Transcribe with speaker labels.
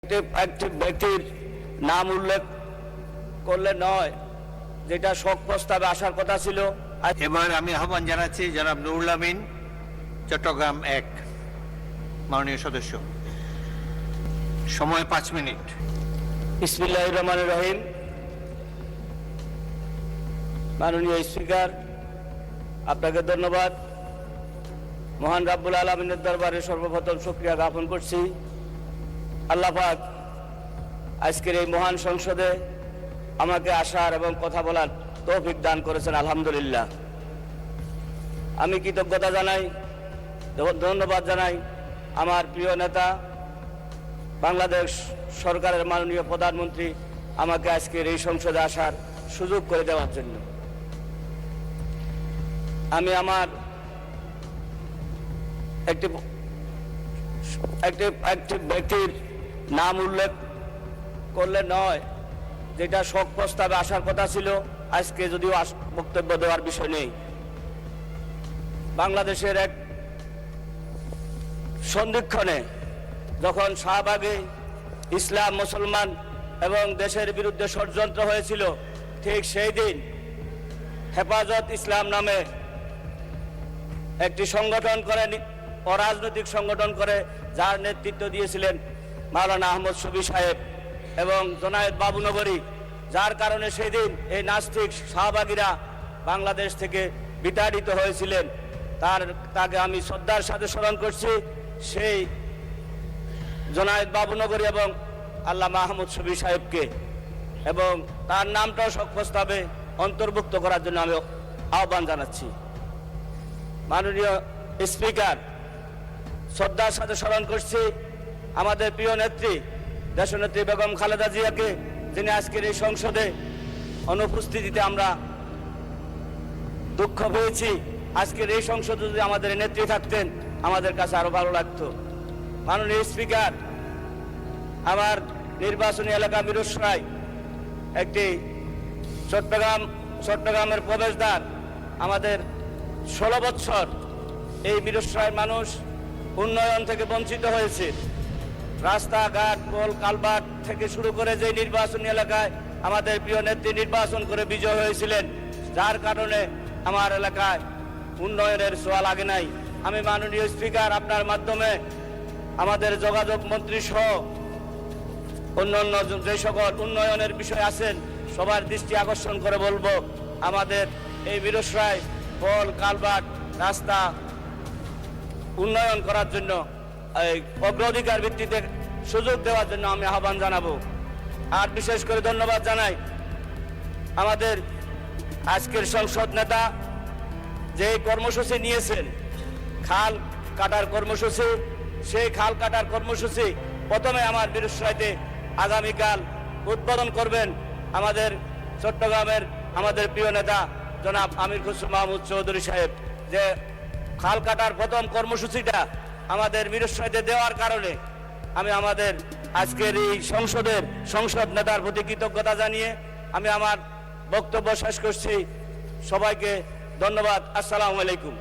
Speaker 1: একটি ব্যক্তির নাম উল্লেখ করলে নয়, যেটা শোক প্রস্তাবে আসার কথা ছিল।
Speaker 2: এবার আমি আহ্বান জানাচ্ছি জনাব নুরুল আমিন, চট্টগ্রাম 1 মাননীয় সদস্য। সময় 5 মিনিট।
Speaker 1: বিসমিল্লাহির রহমানির রহিম। মাননীয় স্পিকার, আপনাকে ধন্যবাদ। মহান রাব্বুল আলামিনের দরবারে সর্বপ্রথম শুকরিয়া জ্ঞাপন করছি। আল্লাহ পাক আজকের এই মহান সংসদে আমাকে আসার এবং কথা বলার তৌফিক দান করেছেন, আলহামদুলিল্লাহ। আমি কৃতজ্ঞতা জানাই, ধন্যবাদ জানাই আমার প্রিয় নেতা, বাংলাদেশ সরকারের মাননীয় প্রধানমন্ত্রী আমাকে আজকের এই সংসদে আসার সুযোগ করে দেওয়ার জন্য। আমি আমার একটি ব্যক্তির নাম উল্লেখ করলে নয়, যেটা শোক প্রস্তাবে আসার কথা ছিল। আজকে যদিও বক্তব্য দেওয়ার বিষয় নেই। বাংলাদেশের এক সন্ধিক্ষণে যখন শাহবাগে ইসলাম, মুসলমান এবং দেশের বিরুদ্ধে ষড়যন্ত্র হয়েছিল, ঠিক সেই দিন হেফাজত ইসলাম নামে একটি সংগঠন করে, অরাজনৈতিক সংগঠন করে, যার নেতৃত্ব দিয়েছিলেন মাওলানা আহমদ শফি সাহেব এবং জনায়েত বাবুনগরী, যার কারণে সেদিন এই নাস্তিক শাহবাগীরা বাংলাদেশ থেকে বিতাড়িত হয়েছিলেন। তাকে আমি শ্রদ্ধার সাথে স্মরণ করছি। সেই জনায়েত বাবুনগরী এবং আল্লামা আহমদ শফি সাহেবকে, এবং তার নামটাও শোক প্রস্তাবে অন্তর্ভুক্ত করার জন্য আমি আহ্বান জানাচ্ছি। মাননীয় স্পিকার, শ্রদ্ধার সাথে স্মরণ করছি আমাদের প্রিয় নেত্রী দেশনেত্রী বেগম খালেদা জিয়াকে, যিনি আজকের এই সংসদে অনুপস্থিতিতে আমরা দুঃখ পেয়েছি। আজকের এই সংসদে যদি আমাদের নেত্রী থাকতেন, আমাদের কাছে আরো ভালো লাগতো। মাননীয় স্পিকার, আমার নির্বাচনী এলাকা মিরসরাই একটি চট্টগ্রামের প্রবেশদ্বার। আমাদের 16 বছর এই মিরসরাই মানুষ উন্নয়ন থেকে বঞ্চিত হয়েছে। রাস্তাঘাট, পোল কালভার্ট থেকে শুরু করে যে নির্বাচনী এলাকায় আমাদের প্রিয় নেত্রী নির্বাচন করে বিজয় হয়েছিলেন, যার কারণে আমার এলাকায় উন্নয়নের ছোঁয়া লাগে নাই। আমি মাননীয় স্পিকার, আপনার মাধ্যমে আমাদের যোগাযোগ মন্ত্রী সহ অন্যান্য যে সকল উন্নয়নের বিষয় আছেন সবার দৃষ্টি আকর্ষণ করে বলবো, আমাদের এই মিরসরাই পোল কালভার্ট রাস্তা উন্নয়ন করার জন্য অগ্রাধিকার ভিত্তিতে সুযোগ দেওয়ার জন্য আমি আহ্বান জানাবো। আর বিশেষ করে ধন্যবাদ জানাই আমাদের আজকের সংসদ নেতা, যে কর্মসূচি নিয়েছেন খাল কাটার কর্মসূচি, সেই খাল কাটার কর্মসূচি প্রথমে আমার মিরসরাইতে আগামীকাল উদ্বোধন করবেন আমাদের চট্টগ্রামের আমাদের প্রিয় নেতা জনাব আমির খসরু মাহমুদ চৌধুরী সাহেব। যে খাল কাটার প্রথম কর্মসূচিটা আমাদের মিরসরাইতে দেওয়ার কারণে আমি আমাদের আজকের এই সংসদ নেতার প্রতি কৃতজ্ঞতা জানিয়ে আমি আমার বক্তব্য শেষ করছি। সবাইকে ধন্যবাদ। আসসালামু আলাইকুম।